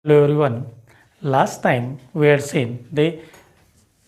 Hello everyone. Last time we had seen the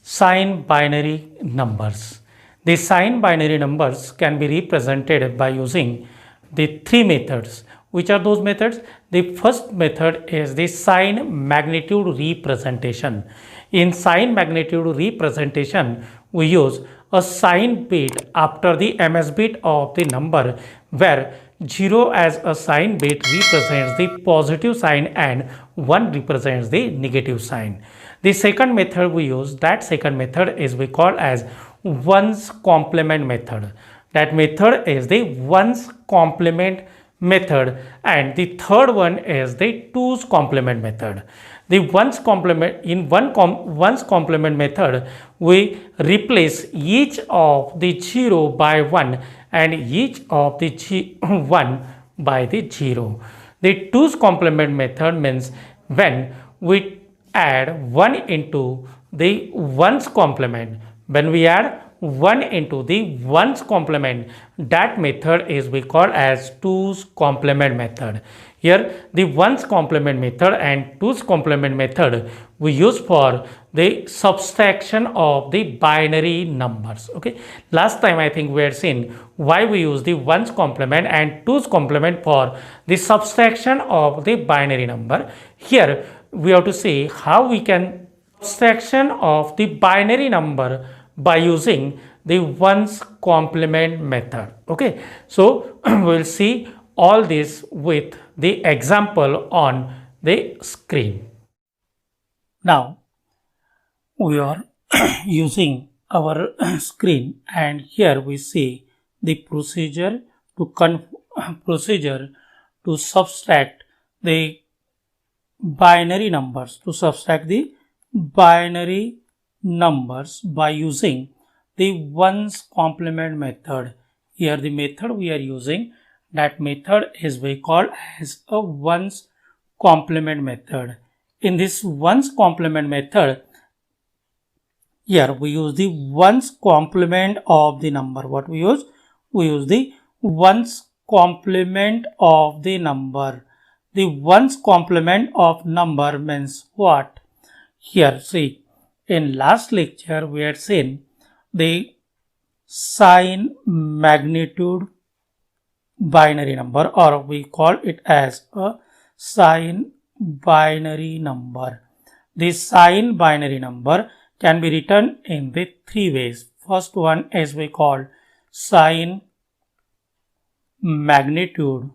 sign binary numbers. The sign binary numbers can be represented by using the three methods. Which are those methods? The first method is the sign magnitude representation. In sign magnitude representation, we use a sign bit after the ms bit of the number where 0 as a sign bit represents the positive sign and 1 represents the negative sign. The second method we use, that second method is we call as ones complement method. That method is the ones complement method, and the third one is the twos complement method. The ones complement in ones complement method, we replace each of the 0 by 1 and each of the 1 by the 0. The twos complement method means when we add 1 into the ones complement, when we add 1 into the ones complement, that method is we call as twos complement method. Here the ones complement method and twos complement method we use for the subtraction of the binary numbers. Okay, last time I think we had seen why we use the ones complement and twos complement for the subtraction of the binary number. Here we have to see how we can subtraction of the binary number by using the ones complement method. Okay, so we'll see all this with the example on the screen. Now we are using our screen, and here we see the procedure to subtract the binary numbers by using the ones complement method. Here the method we are using, that method is we call as a ones complement method. In this ones complement method, here we use the ones complement of the number. What we use? We use the ones complement of the number. The ones complement of number means what? Here see, in last lecture we had seen the sign magnitude binary number, or we call it as a sign binary number. The sign binary number can be written in the three ways. First one is we call sign magnitude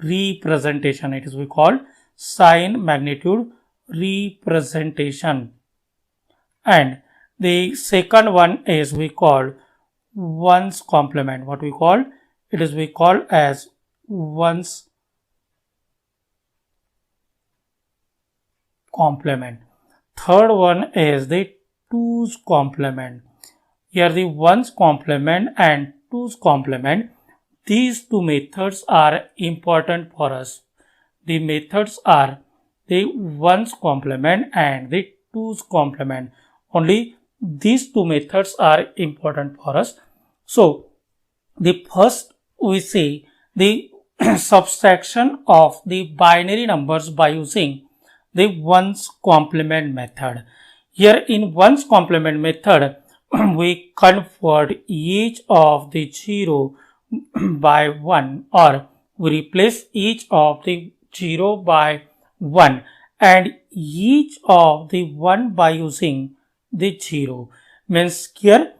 representation. It is we call sign magnitude representation, and the second one is we call ones complement. What we call? It is we call as ones complement. Third one is the twos complement. Here the ones complement and twos complement, these two methods are important for us. The methods are the ones complement and the twos complement. Only these two methods are important for us. So the first we see the subtraction of the binary numbers by using the ones complement method. Here in ones complement method, we convert each of the 0 by 1, or we replace each of the 0 by 1 and each of the 1 by using the 0. Means here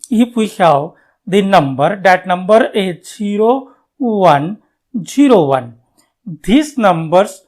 if we have the number, that number is 0 1 0 1, these numbers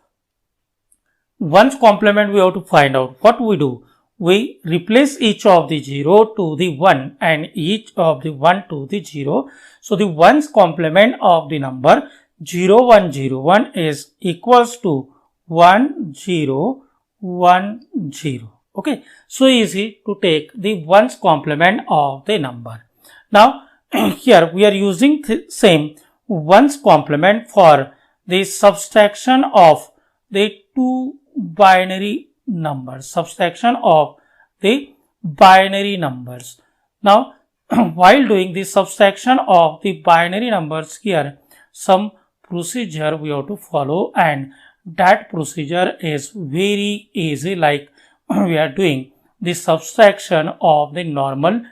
ones complement we have to find out. What we do? We replace each of the 0 to the 1 and each of the 1 to the 0. So the ones complement of the number 0 1 0 1 is equals to 1 0 1 0. Okay, so easy to take the ones complement of the number. Now here we are using the same ones complement for the subtraction of the two binary numbers. Subtraction of the binary numbers. Now while doing the subtraction of the binary numbers, here some procedure we have to follow, and that procedure is very easy, like we are doing the subtraction of the normal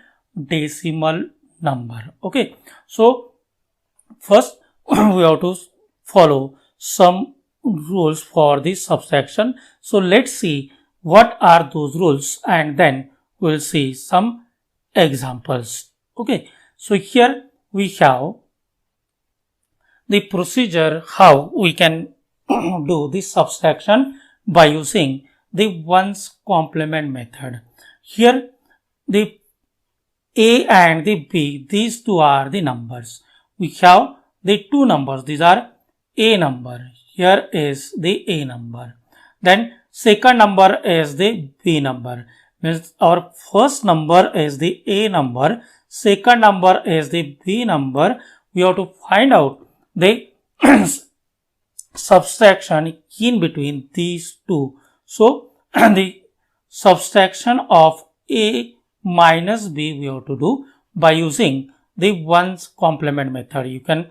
decimal number. Okay, so first we have to follow some rules for the subtraction. So let's see what are those rules, and then we'll see some examples. Okay, so here we have the procedure how we can do the subtraction by using the ones complement method. Here the A and the B, these two are the numbers. We have the two numbers, these are A number. Here is the A number. Then second number is the B number. Means our first number is the A number, second number is the B number. We have to find out the subtraction in between these two. So the subtraction of A minus B we have to do by using the ones complement method. You can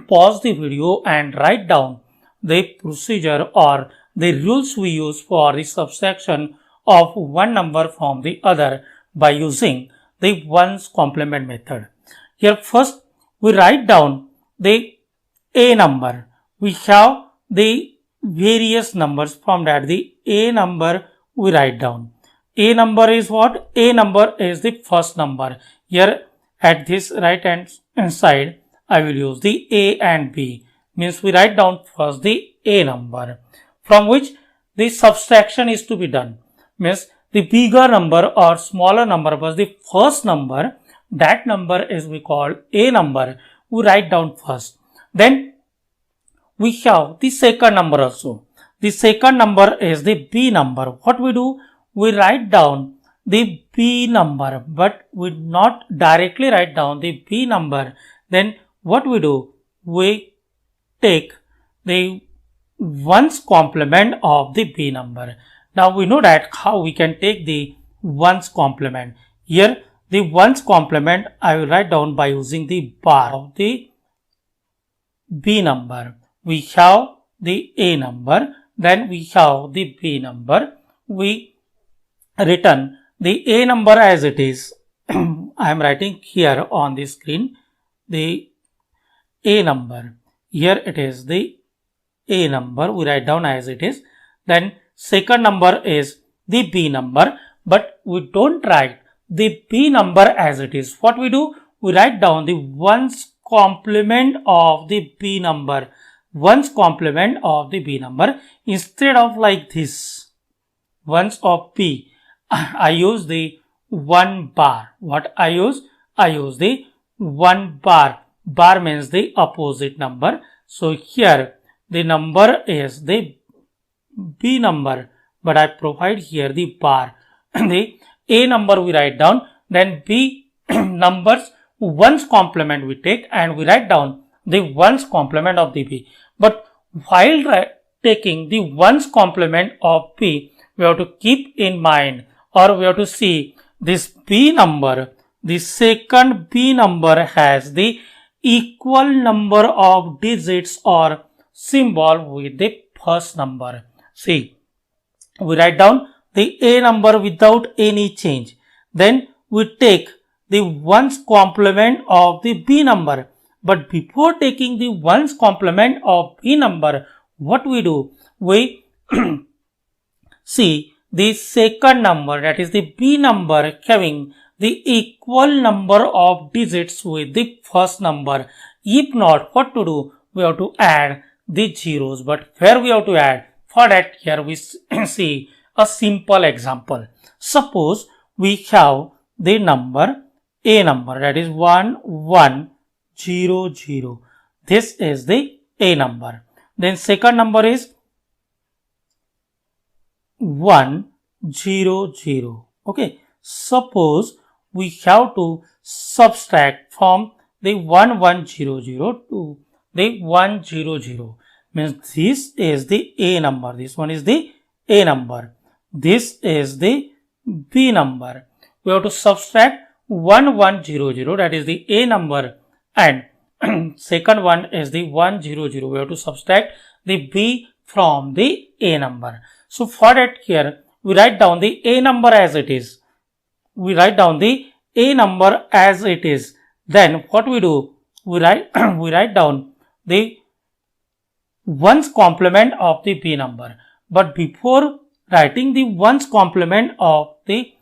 pause the video and write down the procedure or the rules we use for the subtraction of one number from the other by using the ones complement method. Here first we write down the A number. We have the various numbers, from that the A number we write down. A number is what? A number is the first number. Here at this right hand side I will use the A and B. Means we write down first the A number, from which the subtraction is to be done. Means the bigger number or smaller number was the first number. That number is we call A number. We write down first. Then we have the second number also. The second number is the B number. What we do? We write down the B number, but we not directly write down the B number. Then what we do? We take the ones complement of the B number. Now we know that how we can take the ones complement. Here the ones complement I will write down by using the bar of the B number. We have the A number, then we have the B number. We written the A number as it is. I am writing here on the screen the A number. Here it is the A number. We write down as it is. Then second number is the B number, but we don't write the B number as it is. What we do? We write down the ones complement of the B number. Ones complement of the B number. Instead of like this, ones of B, I use the 1 bar. What I use? I use the 1 bar. Bar means the opposite number. So here the number is the B number, but I provide here the bar. The A number we write down, then B numbers ones complement we take and we write down the ones complement of the B. But while taking the ones complement of B, we have to keep in mind, or we have to see this B number, the second B number has the equal number of digits or symbol with the first number. See, we write down the A number without any change. Then we take the ones complement of the B number. But before taking the ones complement of B number, what we do? We see the second number, that is the B number, having the equal number of digits with the first number. If not, what to do? We have to add the zeros. But where we have to add? For that, here we see a simple example. Suppose we have the number A number, that is 1100. This is the A number. Then second number is 100. Okay. Suppose we have to subtract from the 1100 to the 100. Means this is the A number. This one is the A number. This is the B number. We have to subtract 1100, that is the A number, and second one is the 100. We have to subtract the B from the A number. So for that, here we write down the A number as it is. We write down the A number as it is. Then what we do? We write down the ones complement of the B number. But before writing the ones complement of the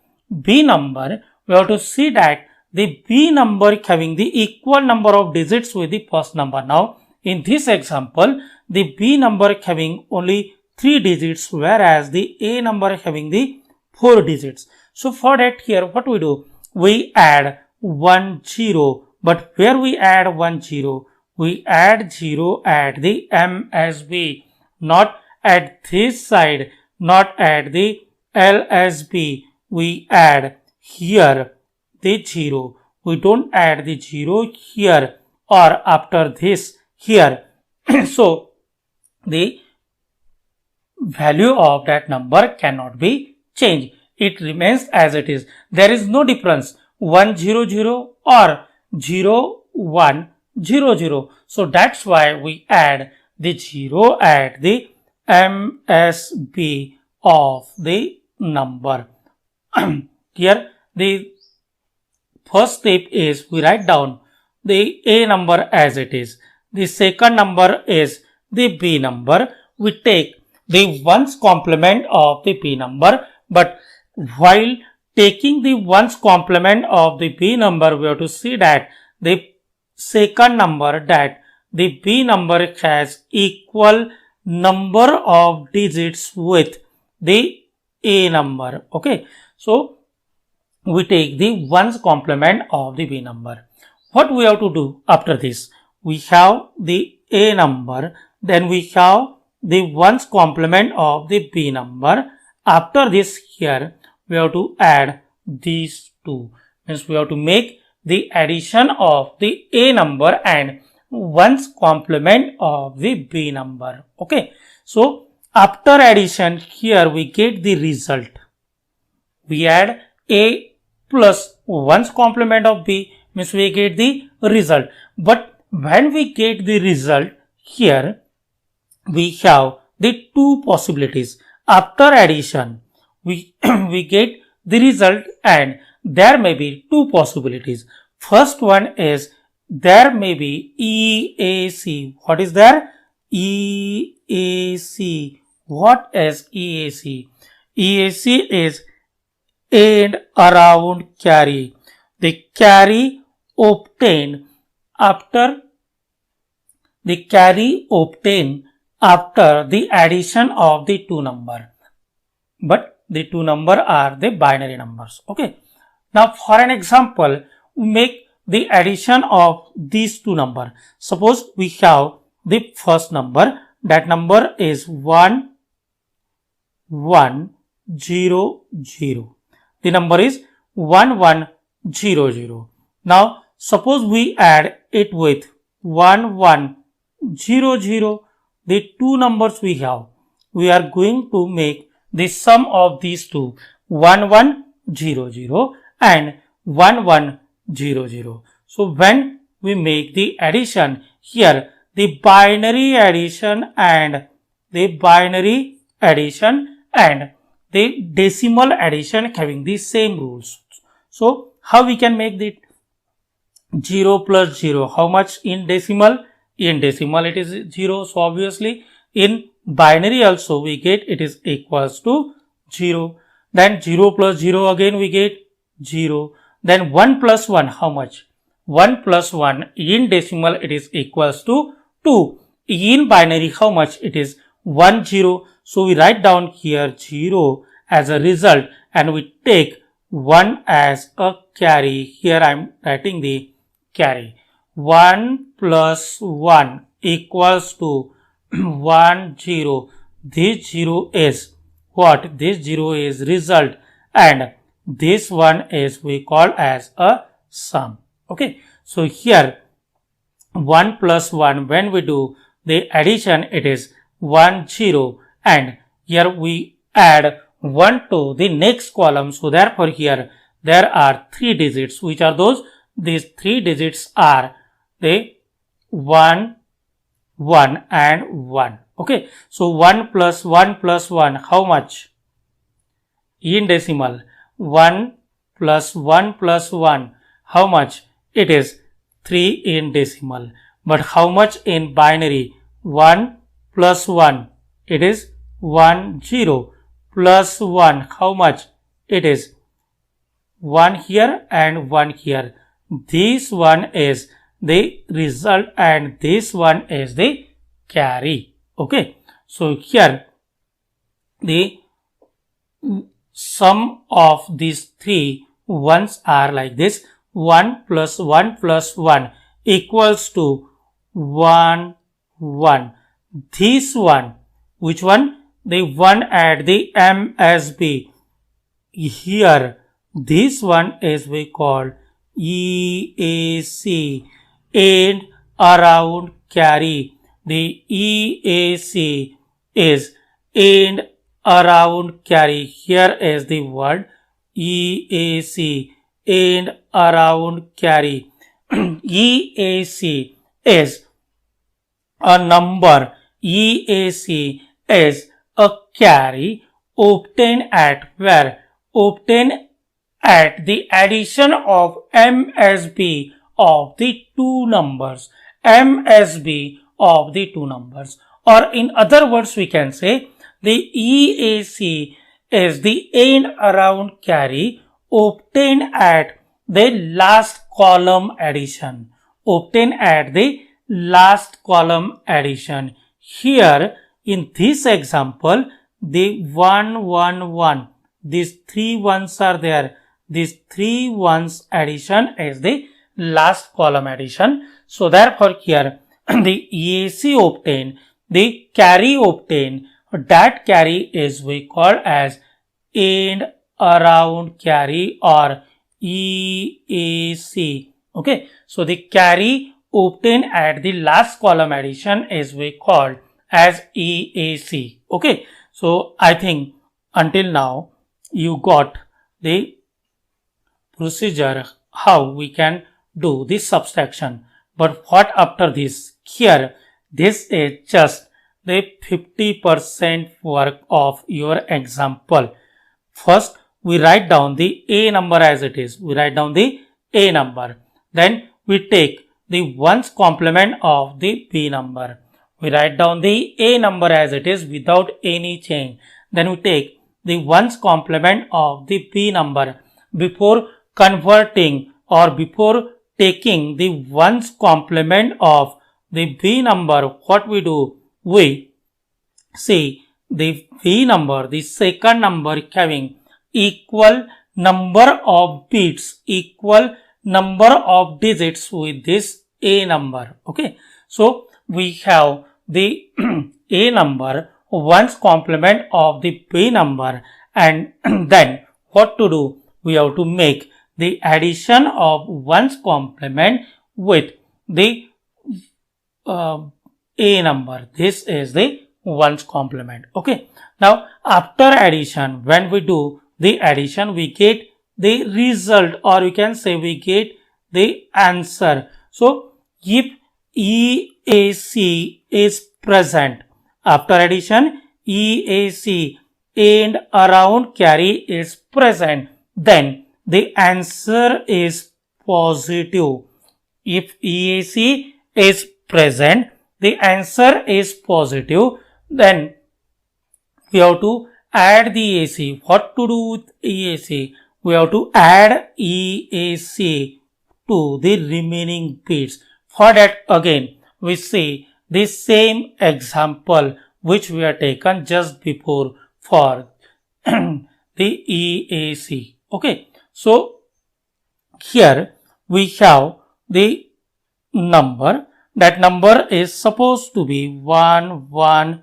B number, we have to see that the B number having the equal number of digits with the first number. Now, in this example, the B number having only 3 digits, whereas the A number having the 4 digits. So for that, here what we do? We add 1 0. But where we add 1 0? We add 0 at the MSB, not at this side, not at the LSB. We add here the 0. We don't add the 0 here or after this here. So the value of that number cannot be changed. It remains as it is. There is no difference 1 0 0 or 0 1 0 0. So that's why we add the 0 at the MSB of the number. Here the first step is we write down the A number as it is. The second number is the B number. We take the ones complement of the B number, but while taking the ones complement of the B number, we have to see that the second number, that the B number has equal number of digits with the A number. Okay, so we take the ones complement of the B number. What we have to do after this? We have the A number, then we have the ones complement of the B number. After this, here we have to add these two. Means we have to make the addition of the A number and ones complement of the B number. Okay. So after addition, here we get the result. We add A plus ones complement of B, means we get the result. But when we get the result, here we have the two possibilities. After addition, we get the result and there may be two possibilities. First one is there may be EAC. What is there? EAC. What is EAC? EAC is end around carry. The carry obtained after the addition of the two number. But the two number are the binary numbers. Okay. Now for an example, we make the addition of these two numbers. Suppose we have the first number. That number is 1 1 0 0. The number is 1 1 0 0. Now suppose we add it with 1 1 0 0. The two numbers we have. We are going to make the sum of these two, 1 1 0 0 and 1 1 0 0. So when we make the addition, here the binary addition and the decimal addition having the same rules. So how we can make the 0 plus 0? How much in decimal? In decimal it is 0. So obviously in binary also we get it is equals to 0. Then 0 plus 0 again we get 0. Then 1 plus 1, how much? 1 plus 1 in decimal it is equals to 2. In binary how much? It is 1 0. So we write down here 0 as a result and we take 1 as a carry. Here I am writing the carry. 1 plus 1 equals to 1 0. This 0 is what? This 0 is result and this one is we call as a sum. Okay. So here 1 plus 1, when we do the addition, it is 1 0 and here we add 1 to the next column. So therefore here there are 3 digits. Which are those? These 3 digits are the 1 1 and 1. Okay, so 1 plus 1 plus 1, how much? In decimal, 1 plus 1 plus 1, how much? It is 3 in decimal. But how much in binary? 1 plus 1, it is 1, 0. Plus 1, how much? It is 1 here and 1 here. This one is the result and this one is the carry. Okay, so here the sum of these three ones are like this: 1 plus 1 plus 1 equals to 1, 1. This one, which one? The one at the MSB. Here, this one is we call EAC, and around carry. The EAC is and around carry. Here is the word EAC, and around carry. EAC is a number. EAC is a carry obtained at where? Obtained at the addition of MSB of the two numbers. MSB of the two numbers. Or in other words, we can say the EAC is the end around carry obtained at the last column addition. Obtained at the last column addition. Here in this example, the 1, 1, 1. These three ones are there. These three ones addition is the last column addition. So therefore here the EAC obtained, the carry obtained, that carry is we call as end around carry or EAC. Okay, so the carry obtained at the last column addition is we call as EAC. Okay, so I think until now you got the procedure how we can do this subtraction. But what after this? Here, this is just the 50% work of your example. First, we write down the A number as it is. We write down the A number. Then we take the ones complement of the B number. We write down the A number as it is without any change. Then we take the ones complement of the B number. Before converting or before taking the ones complement of the B number, what we do? We see the B number, the second number having equal number of bits, equal number of digits with this A number. Okay, so we have the A number ones complement of the B number, and then what to do? We have to make the addition of ones complement with the A number. This is the ones complement. Okay, now after addition, when we do the addition, we get the result, or you can say we get the answer. So if EAC is present after addition, EAC and around carry is present, then the answer is positive. If EAC is present, the answer is positive, then we have to add the EAC. What to do with EAC? We have to add EAC to the remaining bits. For that, again, we see the same example which we have taken just before for the EAC. Okay, so here we have the number. That number is supposed to be 1100.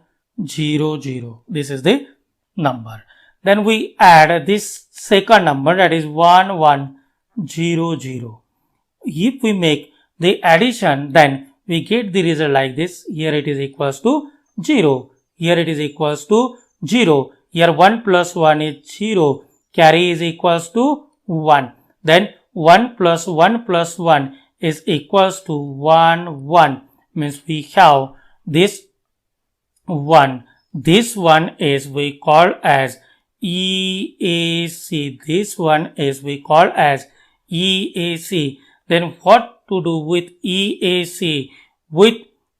This is the number. Then we add this second number, that is 1100. If we make the addition, then we get the result like this. Here it is equals to 0. Here it is equals to 0. Here 1 plus 1 is 0. Carry is equals to 1. Then 1 plus 1 plus 1 is equals to 1, 1. Means we have this 1. This one is we call as EAC. This one is we call as EAC. Then what to do with EAC? With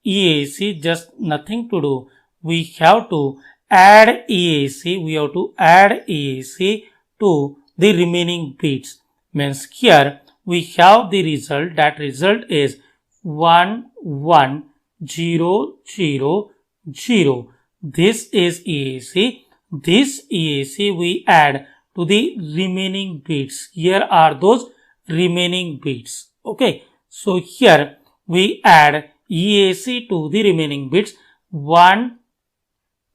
EAC, just nothing to do. We have to add EAC. We have to add EAC to the remaining bits. Means here we have the result. That result is 1 1 0 0 0. This is EAC. This EAC we add to the remaining bits. Here are those remaining bits. Okay. So here we add EAC to the remaining bits. 1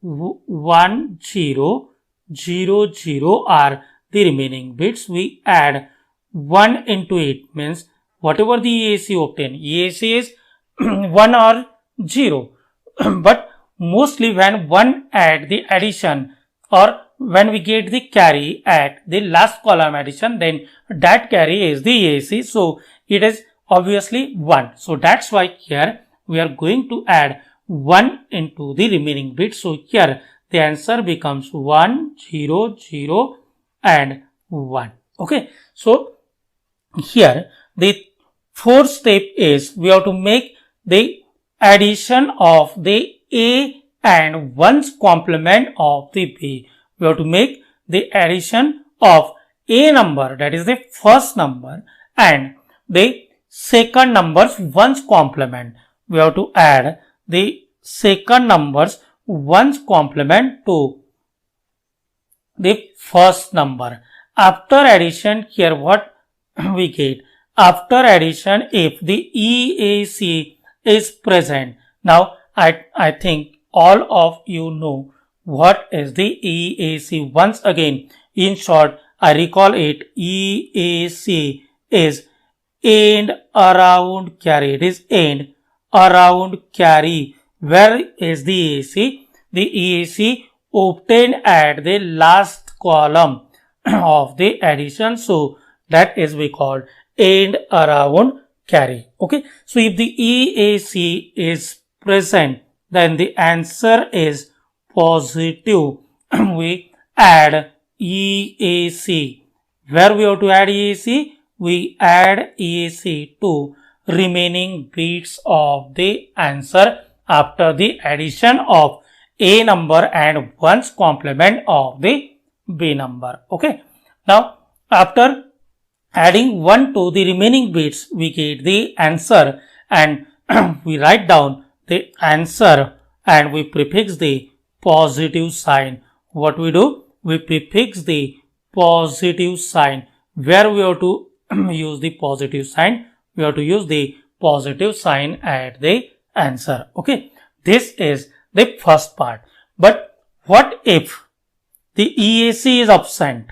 1 0 0 0 are the remaining bits. We add 1 into it, means whatever the EAC obtained. EAC is 1 or 0. But mostly when one add the addition or when we get the carry at the last column addition, then that carry is the EAC. So it is obviously 1. So that's why here we are going to add 1 into the remaining bits. So here the answer becomes 1 0 0 and 1. Okay. So here the fourth step is we have to make the addition of the A and 1's complement of the B. We have to make the addition of A number, that is the first number, and the second number's 1's complement. We have to add the second number's 1's complement to the first number. After addition, here what we get? After addition, if the EAC is present. Now, I think all of you know what is the EAC. Once again, in short, I recall it. EAC is end around carry. It is end around carry. Where is the EAC? The EAC obtained at the last column of the addition. So, that is we call end around carry. Okay. So, if the EAC is present, then the answer is positive. We add EAC. Where we have to add EAC? We add EAC to remaining bits of the answer after the addition of A number and 1's complement of the B number. Okay. Now, after adding 1 to the remaining bits, we get the answer and we write down the answer and we prefix the positive sign. What we do? We prefix the positive sign. Where we have to use the positive sign? We have to use the positive sign at the answer. Okay. This is the first part. But what if the EAC is absent?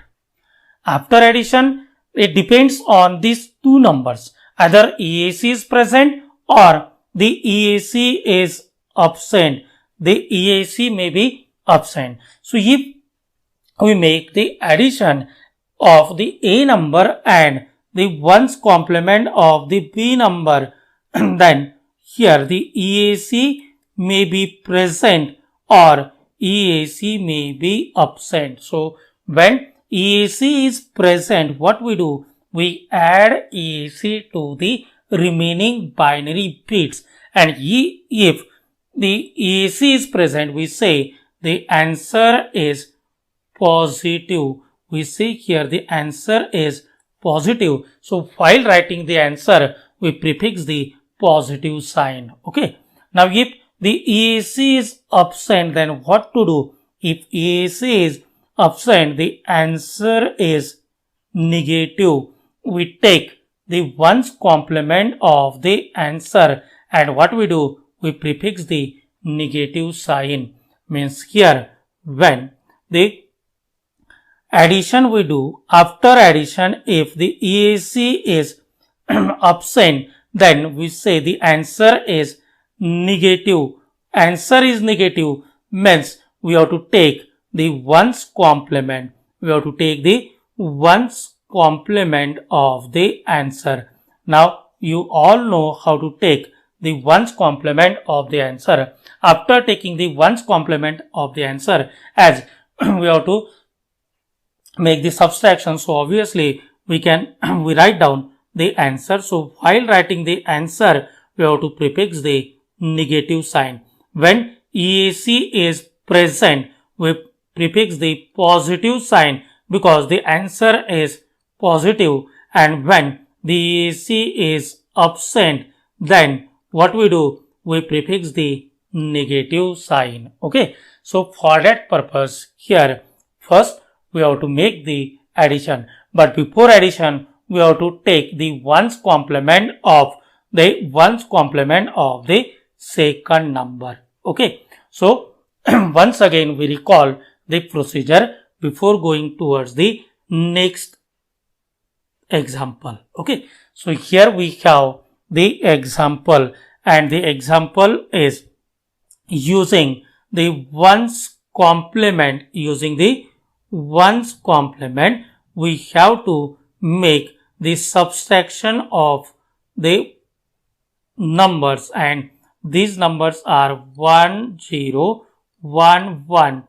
After addition, it depends on these two numbers. Either EAC is present or the EAC is absent. The EAC may be absent. So, if we make the addition of the A number and the 1's complement of the B number, then here the EAC may be present or EAC may be absent. So, when EAC is present, what we do? We add EAC to the remaining binary bits, and if the EAC is present, we say the answer is positive. We say here the answer is positive. So, while writing the answer, we prefix the positive sign. Okay. Now, if the EAC is absent, then what to do? If EAC is absent, the answer is negative. We take the 1's complement of the answer and what we do? We prefix the negative sign. Means here when the addition we do, after addition, if the EAC is absent, then we say the answer is negative. Answer is negative means we have to take the 1's complement. We have to take the 1's complement of the answer. Now, you all know how to take the ones complement of the answer. After taking the ones complement of the answer, as we have to make the subtraction, so obviously we write down the answer. So while writing the answer, we have to prefix the negative sign. When EAC is present, we prefix the positive sign because the answer is positive, and when the EAC is absent, then what we do? We prefix the negative sign. Okay. So for that purpose, here first we have to make the addition, but before addition we have to take the ones complement of the second number. Okay. So once again we recall the procedure before going towards the next example. Okay. So here we have the example, and the example is using the ones complement. Using the ones complement, we have to make the subtraction of the numbers, and these numbers are 1 0 1 1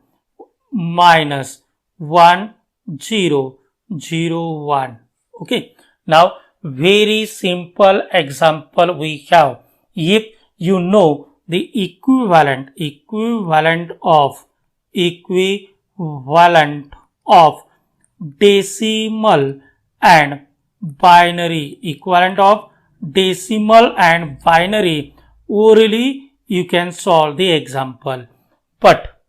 minus 1 0 0 1. Okay. Now very simple example we have. If you know the equivalent of decimal and binary, orally you can solve the example, but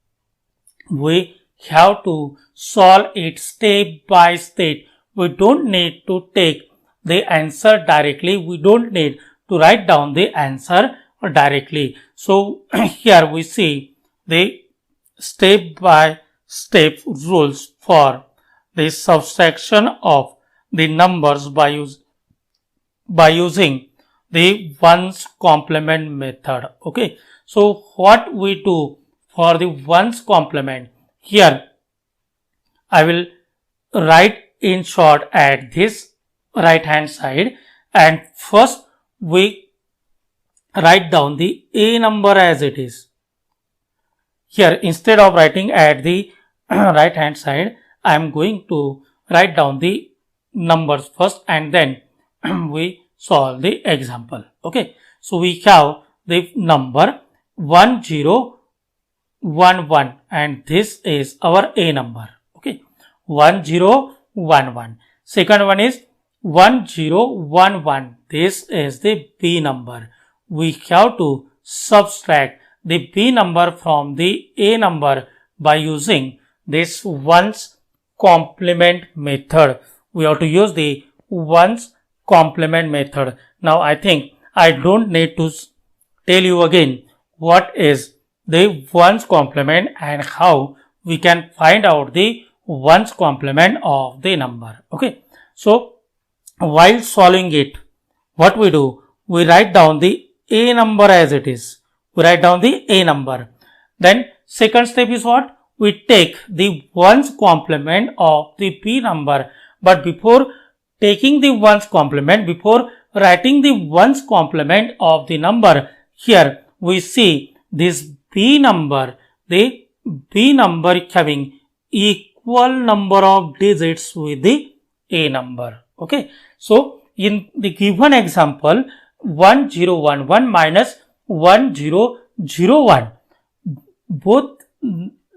we have to solve it step by step. We don't need to take the answer directly. We don't need to write down the answer directly. So here we see the step by step rules for the subtraction of the numbers by using the ones complement method. Okay. So what we do for the ones complement, here I will write in short at this right hand side, and first we write down the A number as it is. Here instead of writing at the right hand side, I am going to write down the numbers first and then we solve the example. Okay. So we have the number 1011 and this is our A number. Okay. 1011. Second one is 1011. This is the B number. We have to subtract the B number from the A number by using this ones complement method. We have to use the ones complement method. Now I think I don't need to tell you again what is the ones complement and how we can find out the ones complement of the number. Okay. So while solving it, what we do? We write down the A number as it is. We write down the A number. Then second step is what? We take the ones complement of the B number. But before taking the ones complement, before writing the ones complement of the number, here we see this B number, the B number having equal number of digits with the A number. Okay. So in the given example, 1011 minus 1001, both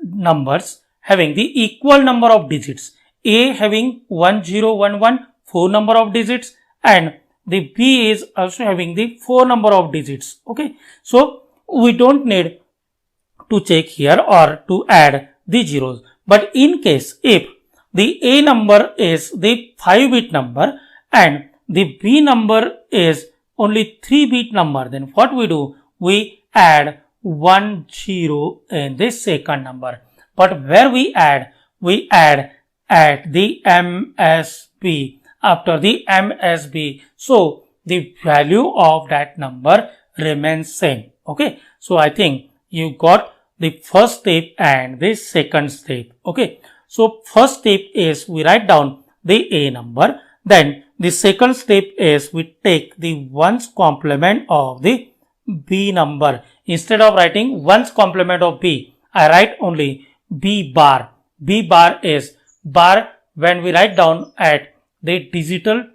numbers having the equal number of digits. A having 1011, 4 number of digits, and the B is also having the 4 number of digits. Okay. So we don't need to check here or to add the zeros. But in case if the A number is the 5-bit number and the B number is only 3-bit number, then what we do? We add 10 in the second number. But where we add at the MSB, after the MSB. So the value of that number remains same. Okay. So I think you got the first step and the second step. Okay. So first step is we write down the A number. Then the second step is we take the ones complement of the B number. Instead of writing 1's complement of B, I write only B bar. B bar is bar when we write down at the digital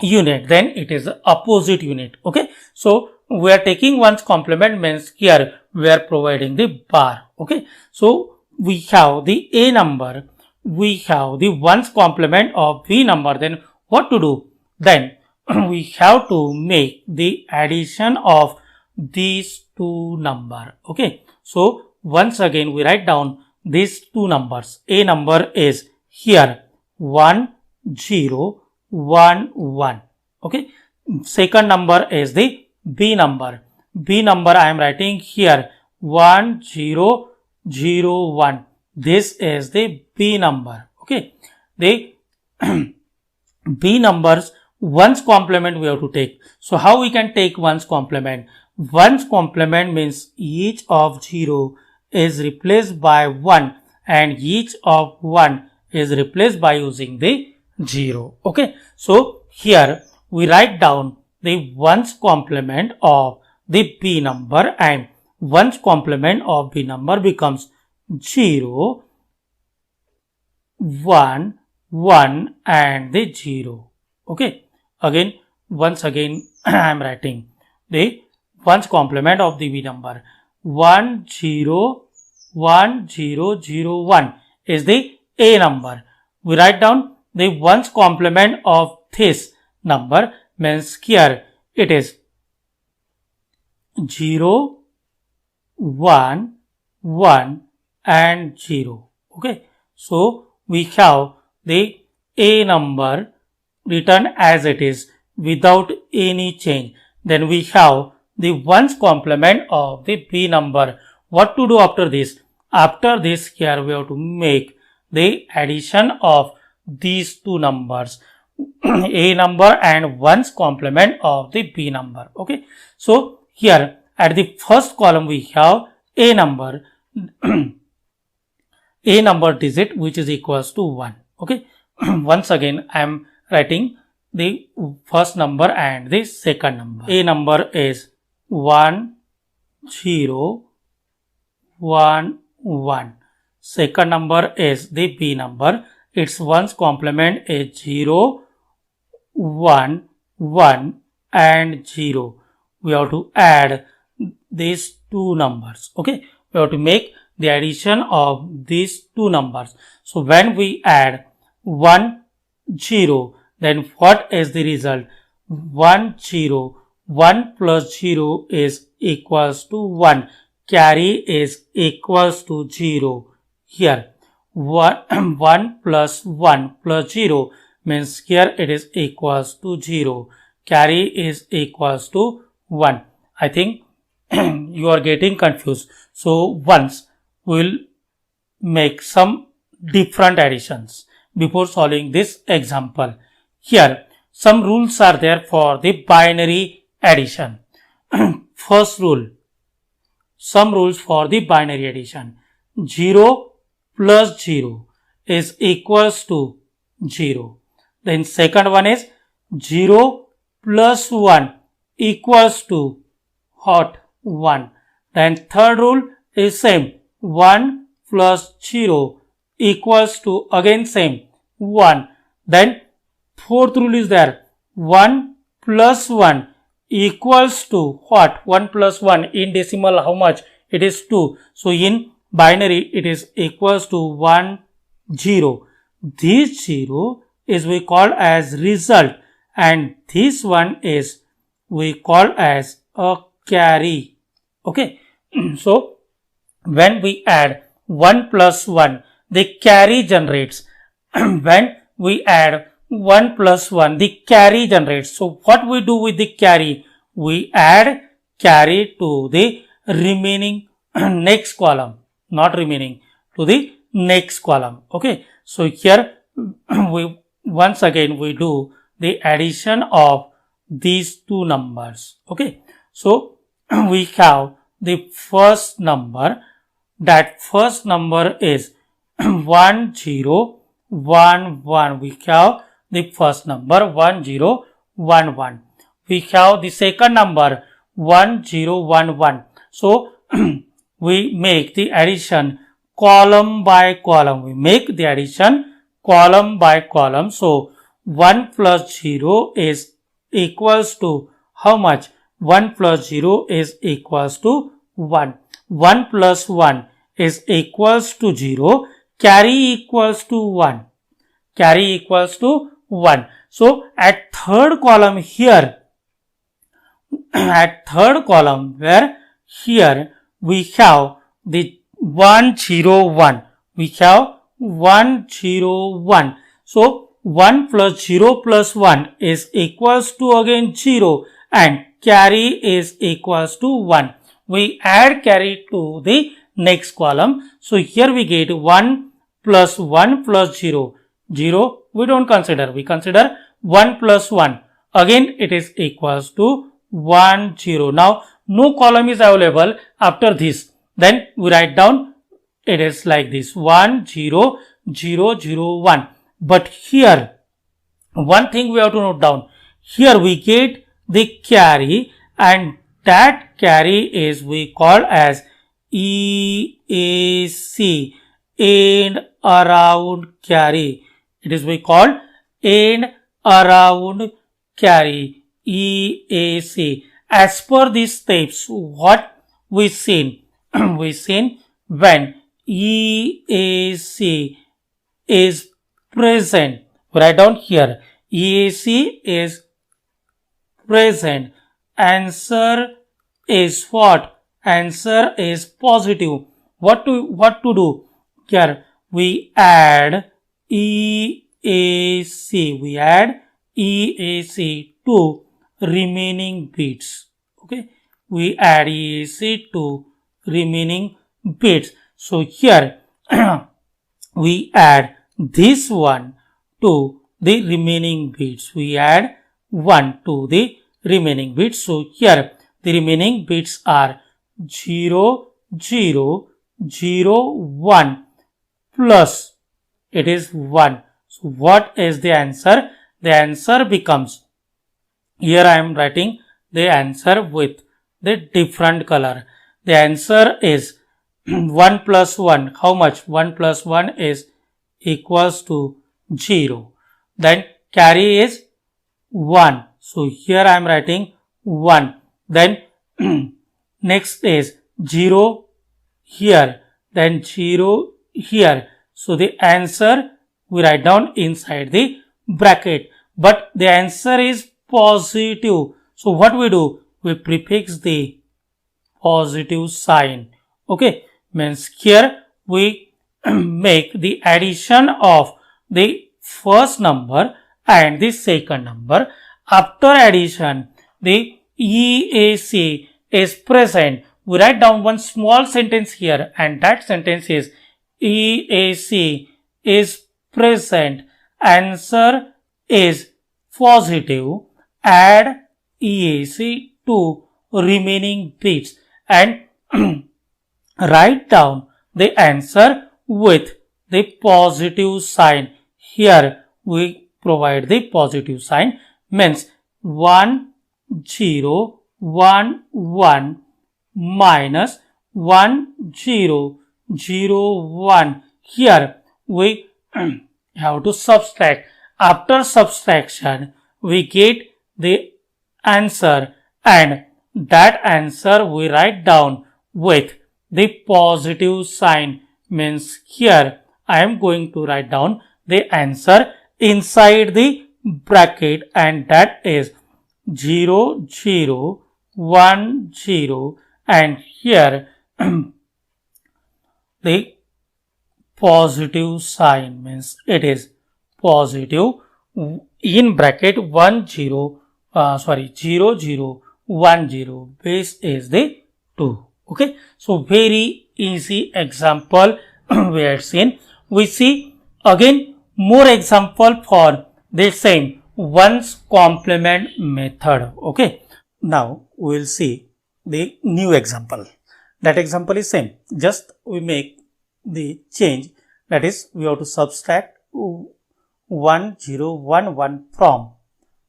unit, then it is the opposite unit. Okay, so we are taking 1's complement means here we are providing the bar. Okay, so we have the A number, we have the 1's complement of B number. Then what to do? Then we have to make the addition of these two number. Okay, so once again we write down these two numbers. A number is here 1 0 1 1. Okay, second number is the B number. B number I am writing here 1 0 0 1. This is the B number. Okay, the B numbers 1's complement we have to take. So how we can take 1's complement? 1's complement means each of 0 is replaced by 1 and each of 1 is replaced by using the 0. Okay, so here we write down the 1's complement of the B number, and 1's complement of B number becomes 0 1 1 and the 0. Okay, again once again I am writing the 1's complement of the B number 1 0 1 0 0 1 is the A number. We write down the 1's complement of this number means here it is 0 1 1 and 0. Okay, so we have the A number written as it is without any change. Then we have the 1's complement of the B number. What to do after this? After this, here we have to make the addition of these two numbers, A number and 1's complement of the B number. Okay, so here at the first column we have A number A number digit which is equals to 1. Okay, once again I am writing the first number and the second number. A number is 1 0 1 1. Second number is the B number. Its 1's complement is 0 1 1 and 0. We have to add these two numbers. Okay, we have to make the addition of these two numbers. So when we add 1 0, then what is the result? 1 0 1 plus 0 is equals to 1. Carry is equals to 0. Here 1 plus 1 plus 0 means here it is equals to 0. Carry is equals to 1. I think you are getting confused. So once we will make some different additions before solving this example. Here some rules are there for the binary addition. First rule, some rules for the binary addition. 0 plus 0 is equals to 0. Then second one is 0 plus 1 equals to what? 1. Then third rule is same. 1 plus 0 equals to again same 1. Then fourth rule is there. 1 plus 1 equals to what? 1 plus 1 in decimal how much? It is 2. So in binary it is equals to 1 0. This 0 is we call as result, and this one is we call as a carry. Okay, so when we add 1 plus 1, the carry generates. When we add 1 plus 1, the carry generates. So what we do with the carry? We add carry to the remaining next column, not remaining, to the next column. Okay, so here we once again we do the addition of these two numbers. Okay, so we have the first number. That first number is 1 0 1 1. We have the first number 1 0 1 1. We have the second number 1 0 1 1. So we make the addition column by column. We make the addition column by column. So 1 plus 0 is equals to how much? 1 plus 0 is equals to 1. 1 plus 1 is equals to 0. Carry equals to 1. Carry equals to 1. So at third column here, at third column where here we have the 1 0 1. We have 1 0 1. So 1 plus 0 plus 1 is equals to again 0 and carry is equals to 1. We add carry to the next column. So here we get 1 plus 1 plus 0. 0 we don't consider. We consider 1 plus 1. Again it is equals to 1 0. Now no column is available after this. Then we write down it is like this 1 0 0 0 1. But here one thing we have to note down. Here we get the carry and that carry is we call as EAC, end around carry. It is we call end around carry, EAC. As per these steps, what we seen? We seen when EAC is present. Write down here. EAC is present. Answer is what? Answer is positive. What to do? Here we add EAC. We add EAC to remaining bits. Okay. We add EAC to remaining bits. So here we add this one to the remaining bits. We add 1 to the remaining bits. So here the remaining bits are 0 0 0 1 plus it is 1. So what is the answer? The answer becomes, here I am writing the answer with the different color. The answer is 1 plus 1. How much? 1 plus 1 is equals to 0. Then carry is 1. So here I am writing 1. Then next is 0 here. Then 0 here. So the answer we write down inside the bracket. But the answer is positive. So what we do? We prefix the positive sign. Okay. Means here we make the addition of the first number and the second number. After addition, the EAC is present. We write down one small sentence here and that sentence is EAC is present. Answer is positive. Add EAC to remaining bits and write down the answer with the positive sign. Here we provide the positive sign, means 1 0 1 1 minus 1 0 0 1. Here we have to subtract. After subtraction we get the answer and that answer we write down with the positive sign. Means here I am going to write down the answer inside the bracket and that is 0 0 1 0 and here the positive sign, means it is positive in bracket 1 0 0 0 1 0, base is the 2. Okay, so very easy example we had seen. We see again more example for the same ones complement method. Okay, now we will see the new example. That example is same, just we make the change, that is we have to subtract 1 0 1 1 from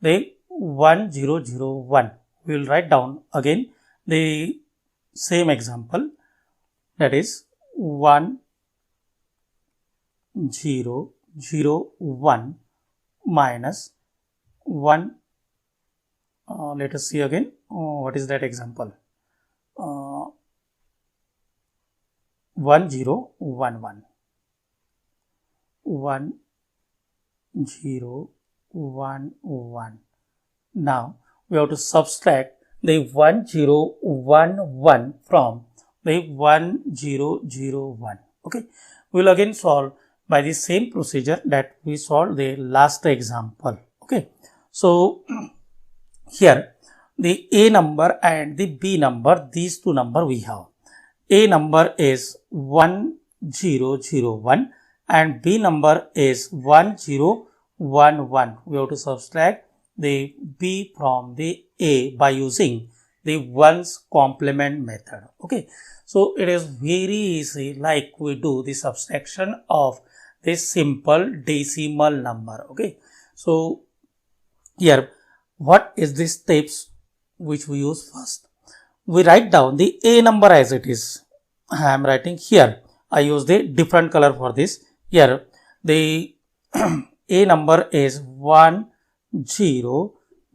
the 1 0 0 1. We will write down again the same example, that is 1 0 0 1 minus 1. Let us see again what is that example. 1 0 1 1 1 0 1 1. Now we have to subtract the 1 0 1 1 from the 1 0 0 1. Okay, we will again solve by the same procedure that we solved the last example. Okay, so here the A number and the B number, these two number we have. A number is 1 0 0 1 and B number is 1 0 1 1. We have to subtract the B from the A by using the ones complement method. Okay, so it is very easy, like we do the subtraction of this simple decimal number. Okay, so here what is the steps which we use first? We write down the A number as it is. I am writing here. I use the different color for this. Here the A number is 1 0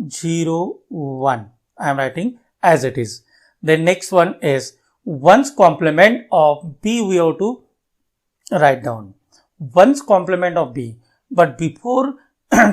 0 1. I am writing as it is. The next one is ones complement of B. We have to write down ones complement of B. But before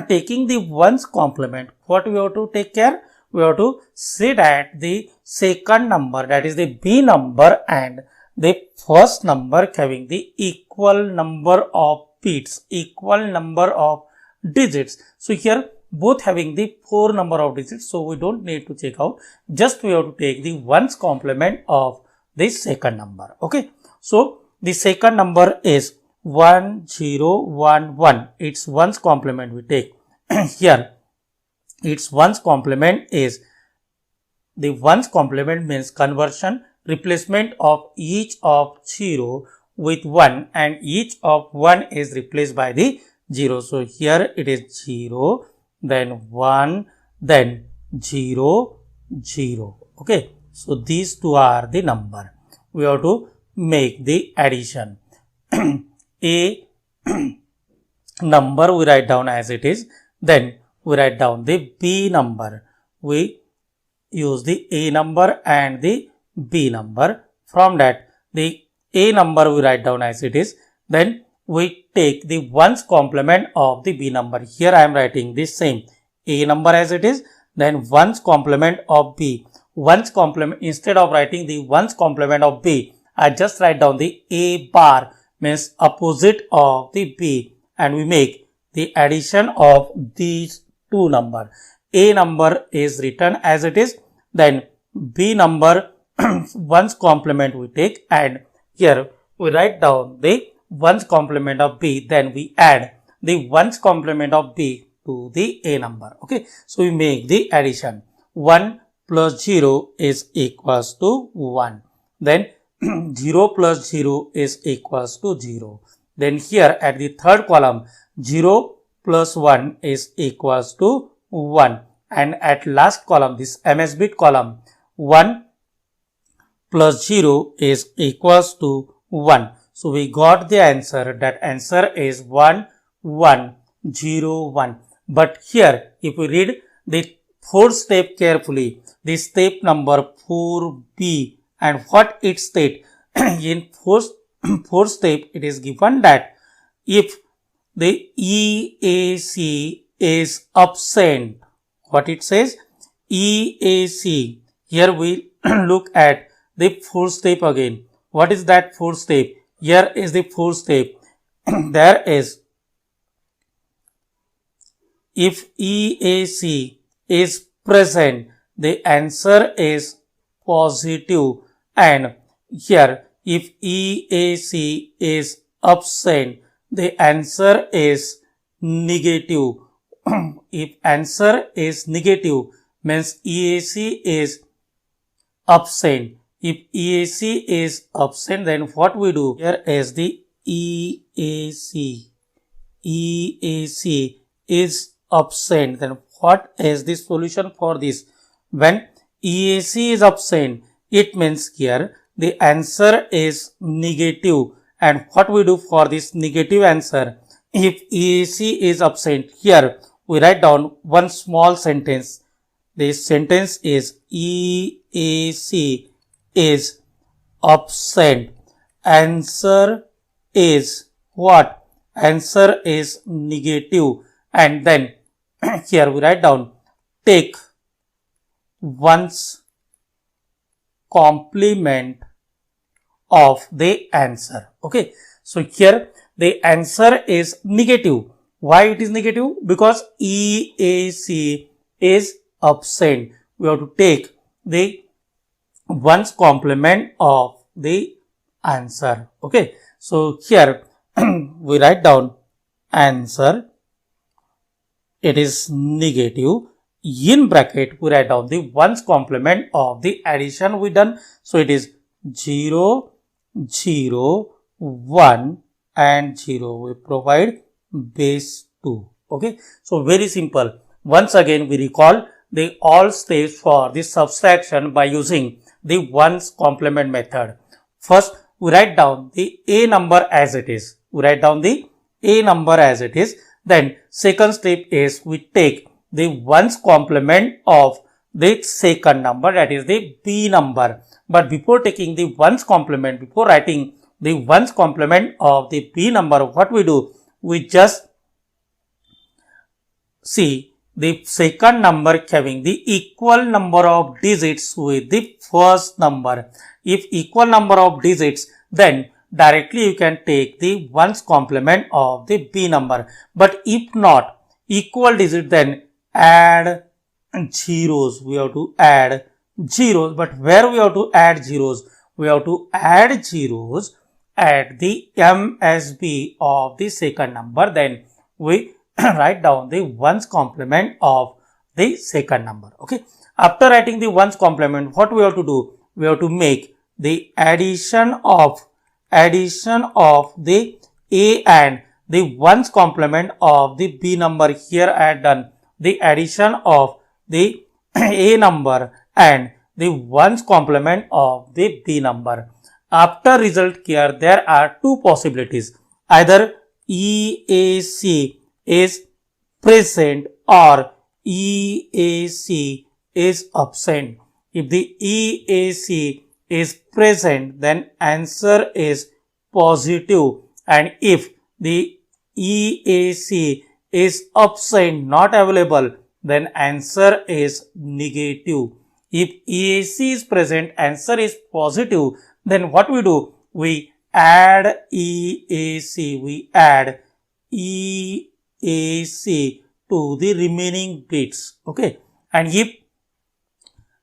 taking the ones complement, what we have to take care? We have to say that the second number, that is the B number, and the first number having the equal number of bits, equal number of digits. So here both having the 4 number of digits, so we don't need to check out, just we have to take the ones complement of the second number. Okay, so the second number is 1 0 1 1. Its ones complement we take. Here its ones complement is, the ones complement means conversion, replacement of each of 0 with 1, and each of 1 is replaced by the 0. So here it is 0, then 1, then 0 0. Okay, so these two are the number. We have to make the addition. A number we write down as it is, then we write down the B number. We use the A number and the B number. From that, the A number we write down as it is, then we take the ones complement of the B number. Here I am writing the same A number as it is, then ones complement of B. Ones complement, instead of writing the ones complement of B, I just write down the A bar, means opposite of the B, and we make the addition of these two number. A number is written as it is, then B number ones complement we take, and here we write down the ones complement of B, then we add the ones complement of B to the A number. Okay, so we make the addition. 1 plus 0 is equals to 1. Then 0 plus 0 is equals to 0. Then here at the third column, 0 plus 1 is equals to 1. And at last column, this MS bit column, 1 plus 0 is equals to 1. So we got the answer. That answer is 1 1 0 1. But here, if we read the fourth step carefully, the step number 4B, and what it state in fourth step, it is given that if the EAC is absent, what it says, EAC. Here we look at the fourth step again. What is that fourth step? Here is the fourth step. There is, if EAC is present, the answer is positive, and here if EAC is absent, the answer is negative. If answer is negative, means EAC is absent. If EAC is absent, then what we do? Here is the EAC. EAC is absent. Then what is the solution for this? When EAC is absent, It means here the answer is negative. And what we do for this negative answer, if EAC is absent, here we write down one small sentence. This sentence is EAC is absent. Answer is what? Answer is negative. And then here we write down take one's complement of the answer. Okay. So here the answer is negative. Why it is negative? Because EAC is absent. We have to take the one's complement of the answer. Okay. So here we write down answer. It is negative. In bracket we write down the ones complement of the addition we done. So it is 0, 0, 1 and 0. We provide base 2. Okay. So very simple. Once again we recall the all steps for the subtraction by using the ones complement method. First we write down the A number as it is. We write down the A number as it is. Then second step is we take the ones complement of the second number, that is the B number. But before taking the ones complement, before writing the ones complement of the B number, what we do? We just see the second number having the equal number of digits with the first number. If equal number of digits, then directly you can take the ones complement of the B number. But if not equal digit, then add zeros. We have to add zeros. But where we have to add zeros? We have to add zeros at the MSB of the second number. Then we write down the ones complement of the second number. Okay. After writing the ones complement, what we have to do? We have to make the addition of the A and the ones complement of the B number. Here I had done the addition of the A number and the ones complement of the B number. After result here, there are two possibilities. Either EAC is present or EAC is absent. If the EAC is present, then answer is positive, and if the EAC is absent, not available, then answer is negative. If EAC is present, answer is positive, then what we do? We add EAC. We add EAC to the remaining bits. Okay. And if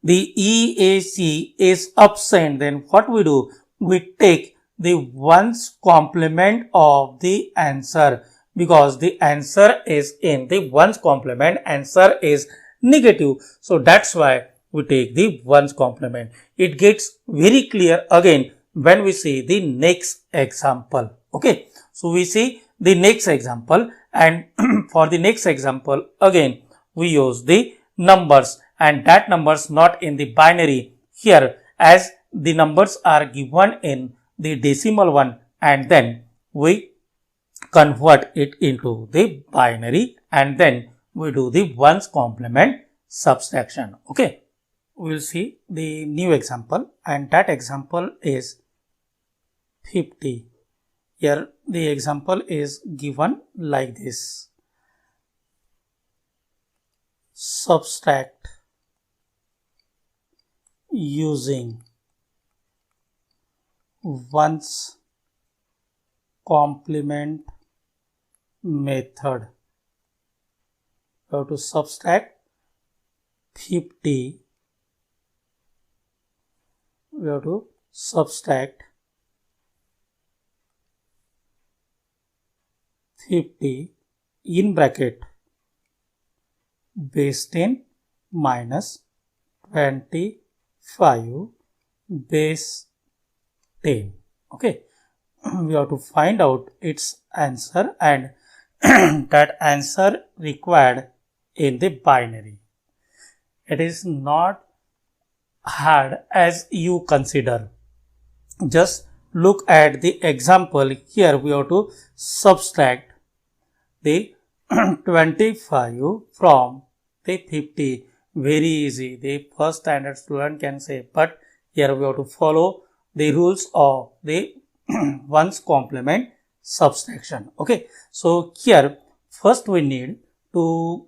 the EAC is absent, then what we do? We take the ones complement of the answer, because the answer is in the ones complement, answer is negative. So that's why we take the ones complement. It gets very clear again when we see the next example. Okay. So we see the next example, and for the next example again we use the numbers, and that numbers not in the binary. Here, as the numbers are given in the decimal one, and then we convert it into the binary, and then we do the ones complement subtraction. Okay. We will see the new example, and that example is 50. Here the example is given like this. Subtract using ones complement method. We have to subtract 50. We have to subtract 50 in bracket base 10 minus 25 base 10. Okay. We have to find out its answer, and that answer required in the binary. It is not hard as you consider. Just look at the example. Here we have to subtract the 25 from the 50. Very easy. The first standard student can say, but here we have to follow the rules of the ones complement subtraction. Okay. So here first we need to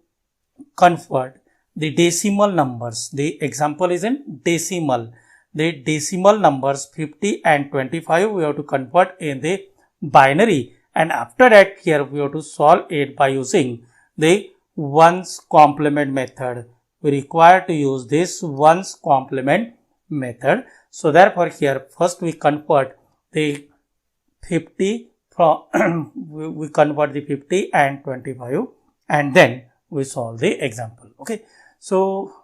convert the decimal numbers. The example is in decimal. The decimal numbers 50 and 25 we have to convert in the binary, and after that here we have to solve it by using the ones complement method. We require to use this ones complement method. So therefore here first we convert the 50 from we convert the 50 and 25, and then we solve the example. Okay. So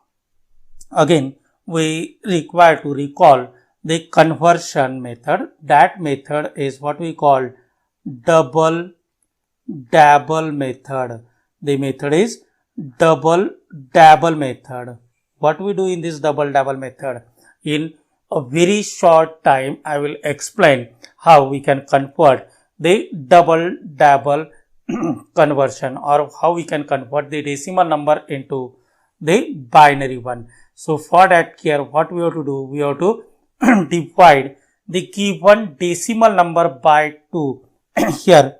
again we require to recall the conversion method. That method is what we call double double method. The method is double double method. What we do in this double double method? In a very short time I will explain how we can convert the double double conversion, or how we can convert the decimal number into the binary one. So for that here what we have to do? We have to divide the given decimal number by 2. Here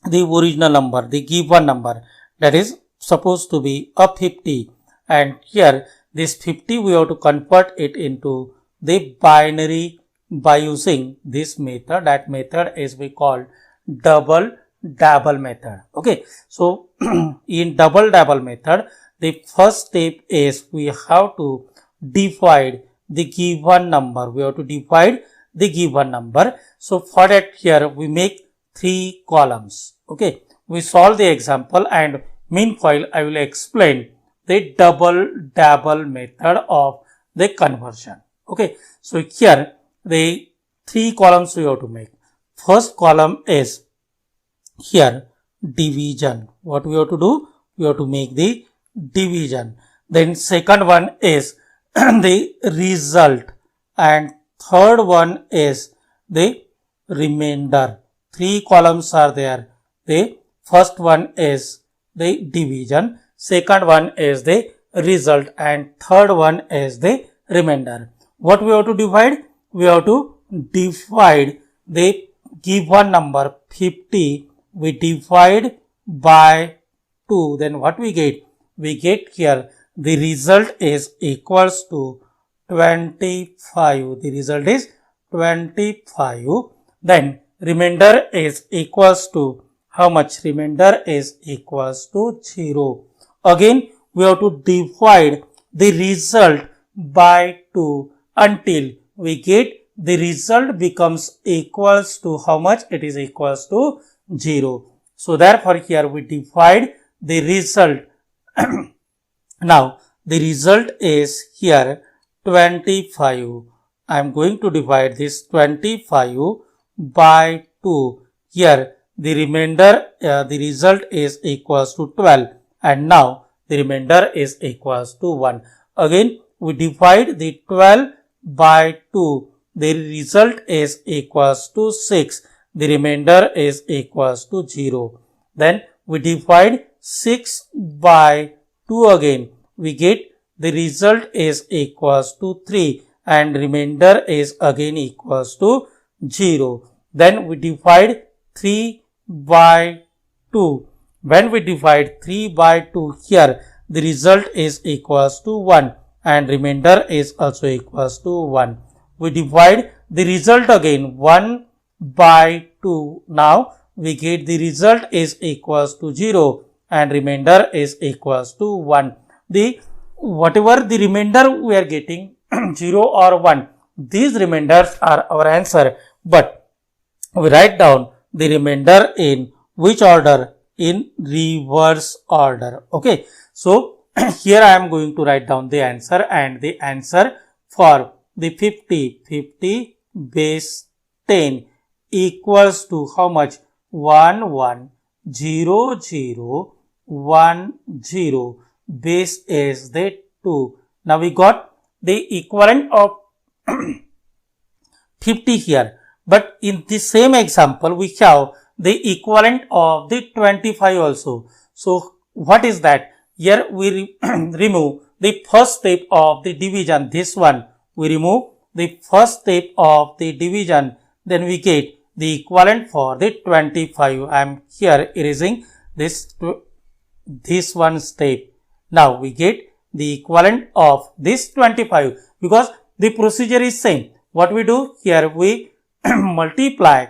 the original number, the given number, that is supposed to be a 50, and here this 50 we have to convert it into the binary by using this method. That method is we call double double method. Okay. So in double double method, the first step is we have to divide the given number. We have to divide the given number. So for that here we make 3 columns. Okay. We solve the example, and meanwhile I will explain the double double method of the conversion. Okay. So here the 3 columns we have to make. First column is here division. What we have to do? We have to make the division. Then second one is the result, and third one is the remainder. 3 columns are there. The first one is the division, second one is the result, and third one is the remainder. What we have to divide? We have to divide the given number 50. We divide by 2. Then what we get? We get here the result is equals to 25. The result is 25. Then remainder is equals to how much? Remainder is equals to 0. Again we have to divide the result by 2 until we get the result becomes equals to how much? It is equals to 0. So therefore here we divide the result. Now the result is here 25. I am going to divide this 25 by 2. Here the remainder, the result is equals to 12, and now the remainder is equals to 1. Again we divide the 12 by 2. The result is equals to 6. The remainder is equals to 0. Then we divide 6 by 2 again. We get the result is equals to 3, and remainder is again equals to 0. Then we divide 3 by 2. When we divide 3 by 2 here, the result is equals to 1, and remainder is also equals to 1. We divide the result again 1 by 2. Now we get the result is equals to 0, and remainder is equals to 1. Whatever the remainder we are getting 0 or 1, these remainders are our answer, but we write down the remainder in which order? In reverse order. Okay. So here I am going to write down the answer, and the answer for the 50 base 10 equals to how much? 110010. Base is the 2. Now we got the equivalent of 50 here, but in the same example we have the equivalent of the 25 also. So what is that? Here we remove the first step of the division, this one we remove the first step of the division, then we get the equivalent for the 25. I am here erasing this one step. Now we get the equivalent of this 25 because the procedure is same. What we do here, we multiply,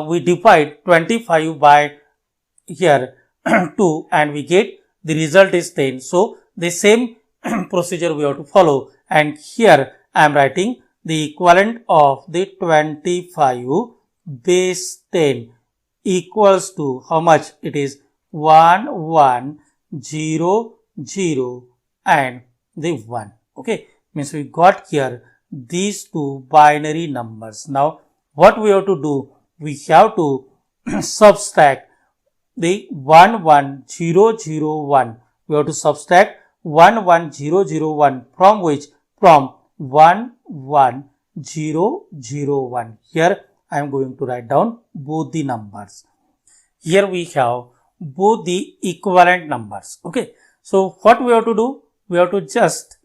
we divide 25 by here 2 and we get the result is 10. So the same procedure we have to follow, and here I am writing the equivalent of the 25 base 10 equals to how much? It is 1 1 0 0 and the 1. Okay, means we got here these two binary numbers. Now what we have to do? We have to subtract the 1 1 0 0 1. We have to subtract 1 1 0 0 1 from which? From 1 1 0 0 1. Here I am going to write down both the numbers. Here we have both the equivalent numbers. Okay. So what we have to do? We have to just,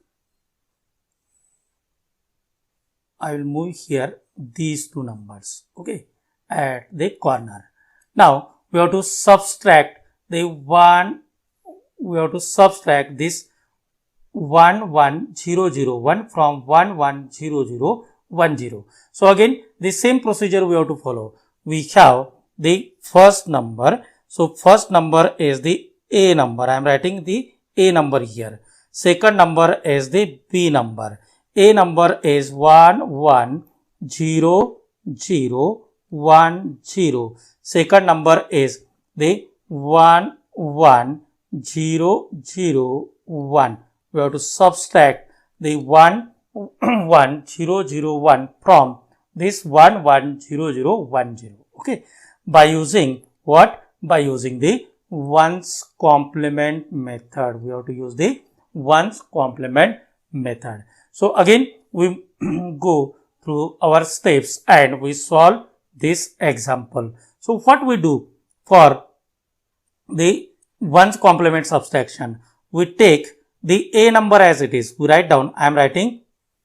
I will move here these two numbers. Okay. At the corner. Now we have to subtract the 1, we have to subtract this 1 1 0 0 1 from 1 1 0 0 1 0. So again the same procedure we have to follow. We have the first number. So first number is the A number. I am writing the A number here. Second number is the B number. A number is 1 1 0 0 1 0. Second number is the 1 1 0 0 1. We have to subtract the 1 1 0 0 1 from this 1 1 0 0 1 0. Okay. By using what? By using the ones complement method. We have to use the ones complement method. So again we go through our steps and we solve this example. So what we do for the ones complement subtraction? We take the A number as it is. We write down, I am writing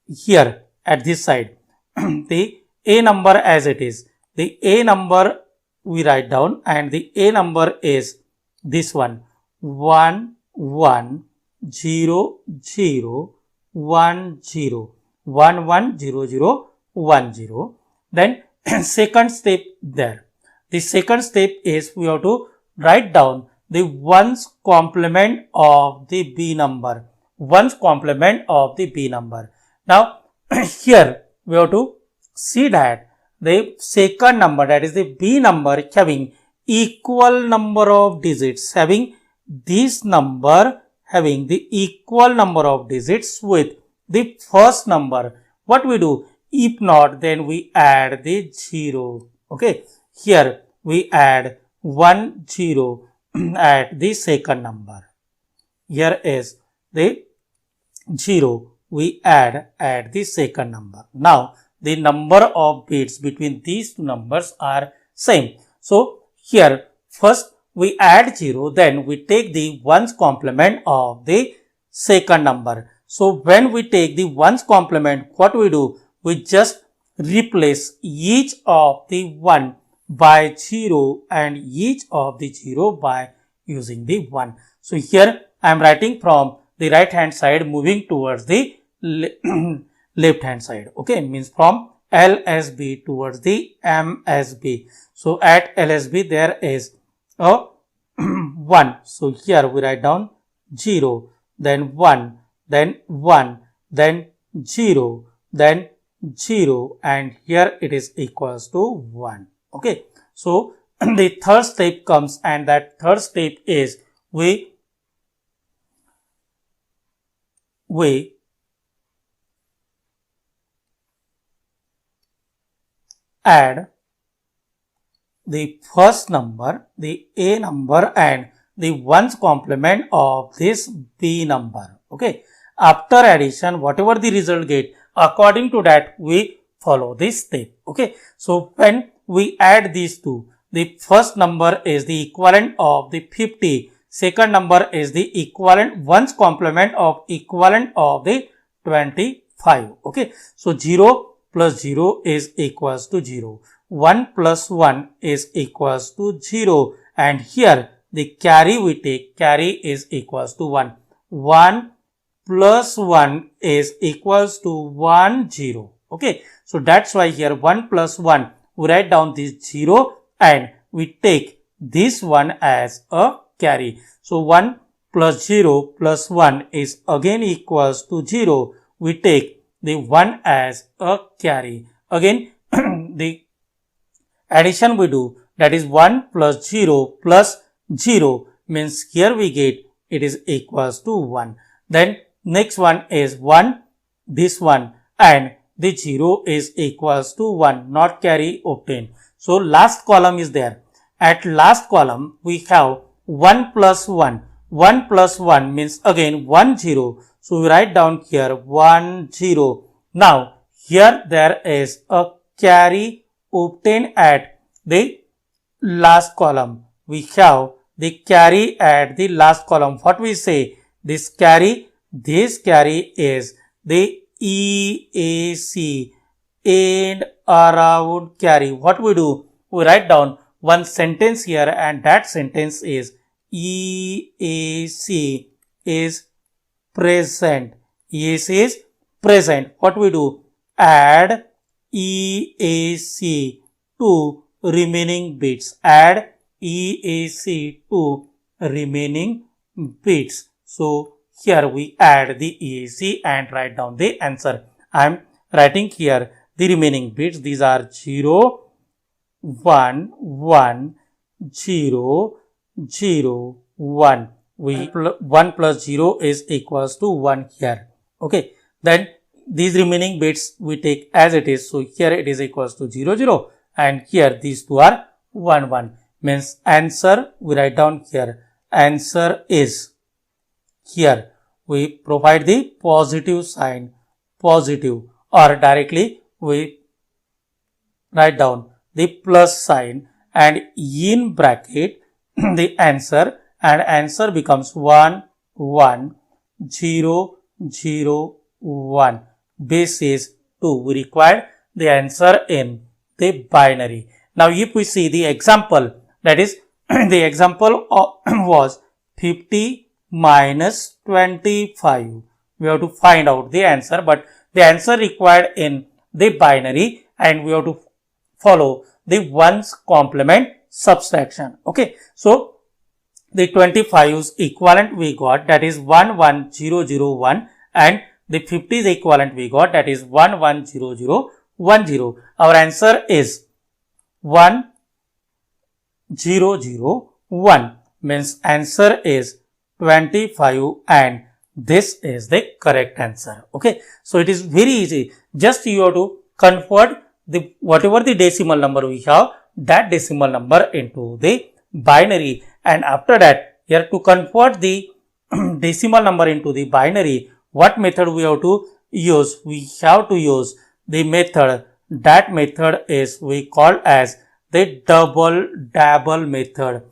here at this side, the A number as it is. The A number we write down and the A number is this one, 1 1 0 0 1 0, 1 1 0 0 1 0. Then second step there. The second step is we have to write down the ones complement of the B number. Ones complement of the B number. Now here we have to see that the second number, that is the B number, having equal number of digits, having this number having the equal number of digits with the first number. What we do? If not, then we add the 0. Okay. Here we add 1 0 at the second number. Here is the 0 we add at the second number. Now the number of bits between these two numbers are same. So here first we add 0, then we take the ones complement of the second number. So when we take the ones complement, what we do? We just replace each of the 1 by 0 and each of the 0 by using the 1. So here I am writing from the right hand side moving towards the left hand side. Okay, means from LSB towards the MSB. So at LSB there is a 1. So here we write down 0, then 1, then 1, then 0, then 0, and here it is equals to 1. Okay. So the third step comes, and that third step is we add the first number, the A number, and the ones complement of this B number. Okay. after addition, whatever the result get, according to that we follow this step. Okay, so when we add these two, the first number is the equivalent of the 50, second number is the equivalent one's complement of equivalent of the 25. Okay, so 0 plus 0 is equals to 0, 1 plus 1 is equals to 0, and here the carry we take, carry is equals to 1. 1 plus 1 is equals to 1, 0. Okay, so that's why here 1 plus 1, we write down this 0 and we take this one as a carry. So 1 plus 0 plus 1 is again equals to 0. We take the 1 as a carry. Again, the addition we do, that is 1 plus 0 plus 0 means here we get it is equals to 1. Then next one is 1, this one, and the 0 is equals to 1, not carry obtained. So last column is there. At last column we have 1 plus 1. 1 plus 1 means again 1, 0. So we write down here 1, 0. Now here there is a carry obtained at the last column. We have the carry at the last column. What we say? This carry is the EAC, end around carry. What we do? We write down one sentence here, and that sentence is EAC is present. EAC is present. What we do? Add EAC to remaining bits. Add EAC to remaining bits. So here we add the EAC and write down the answer. I am writing here the remaining bits. These are 0, 1, 1, 0, 0, 1. 1 plus 0 is equals to 1 here. Okay. Then these remaining bits we take as it is. So here it is equals to 0, 0, and here these two are 1, 1. Means answer we write down here. Answer is, here we provide the positive sign, positive, or directly we write down the plus sign and in bracket the answer, and answer becomes 1, 1, 0, 0, 1. Base is 2. We require the answer in the binary. Now if we see the example, that is the example was 50 minus 25. We have to find out the answer, but the answer required in the binary, and we have to follow the ones complement subtraction. Okay, so the 25's equivalent we got, that is 1, 1, 0, 0, 1, and the 50's equivalent we got, that is 1, 1, 0, 0, 1, 0. Our answer is 1, 0, 0, 1. Means answer is 25, and this is the correct answer. Okay, so it is very easy. Just you have to convert the whatever the decimal number we have, that decimal number into the binary, and after that here to convert the decimal number into the binary, what method we have to use? We have to use the method. That method is we call as the double method.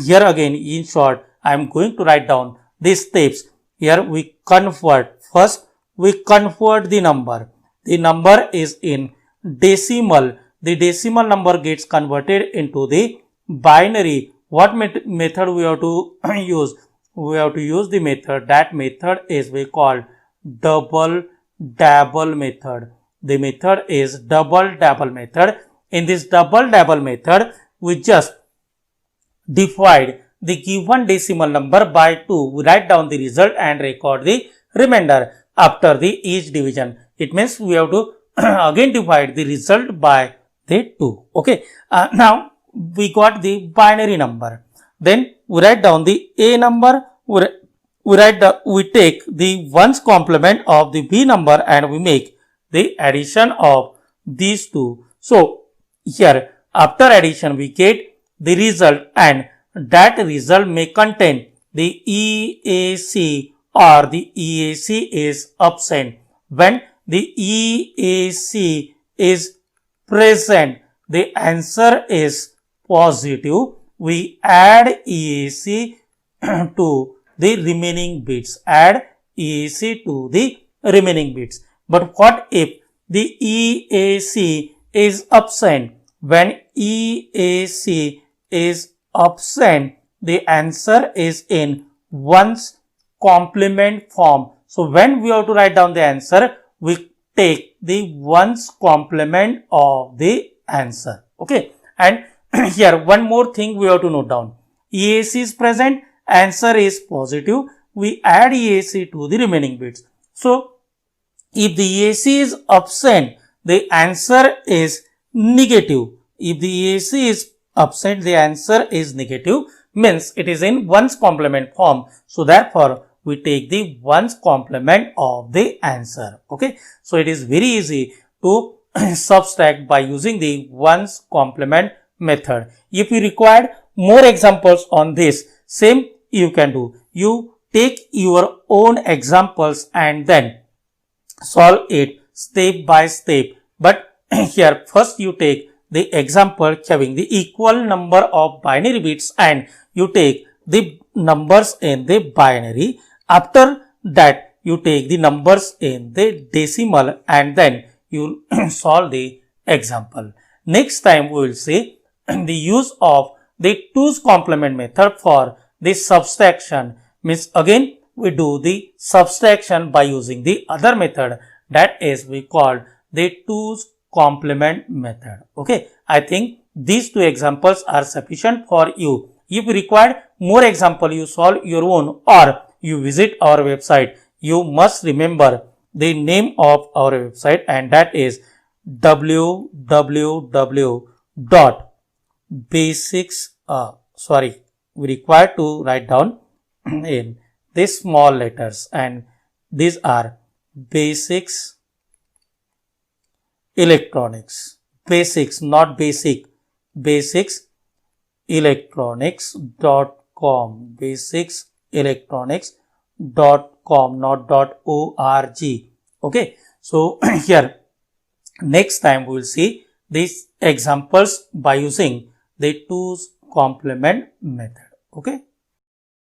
Here again, in short, I am going to write down these steps. Here we convert. First, we convert the number. The number is in decimal. The decimal number gets converted into the binary. What method we have to use? We have to use the method. That method is we call double method. The method is double method. In this double method, we just divide the given decimal number by 2. We write down the result and record the remainder after the each division. It means we have to again divide the result by the 2. Okay. Now we got the binary number. Then we write down the A number. We take the ones complement of the B number and we make the addition of these two. So here after addition we get the result, and that result may contain the EAC or the EAC is absent. When the EAC is present, the answer is positive. We add EAC to the remaining bits. Add EAC to the remaining bits. But what if the EAC is absent? When EAC is absent, the answer is in ones complement form. So when we have to write down the answer, we take the ones complement of the answer. Okay. And here one more thing we have to note down. EAC is present, answer is positive. We add EAC to the remaining bits. So if the EAC is absent, the answer is negative. If the EAC is absent, the answer is negative, means it is in ones complement form. So therefore, we take the ones complement of the answer. Okay. So it is very easy to subtract by using the ones complement method. If you require more examples on this, same you can do. You take your own examples and then solve it step by step. But here first you take the example having the equal number of binary bits and you take the numbers in the binary. After that you take the numbers in the decimal and then you solve the example. Next time we will see the use of the 2's complement method for the subtraction. Means again we do the subtraction by using the other method, that is we call the 2's complement method. Okay. I think these two examples are sufficient for you. If you require more example, you solve your own or you visit our website. You must remember the name of our website, and that is www.basics. We require to write down in these small letters, and these are basics electronics. Basics, not basic. Basics electronics.com. Basics electronics.com, not .org. Okay. So here next time we will see these examples by using the 2's complement method. Okay.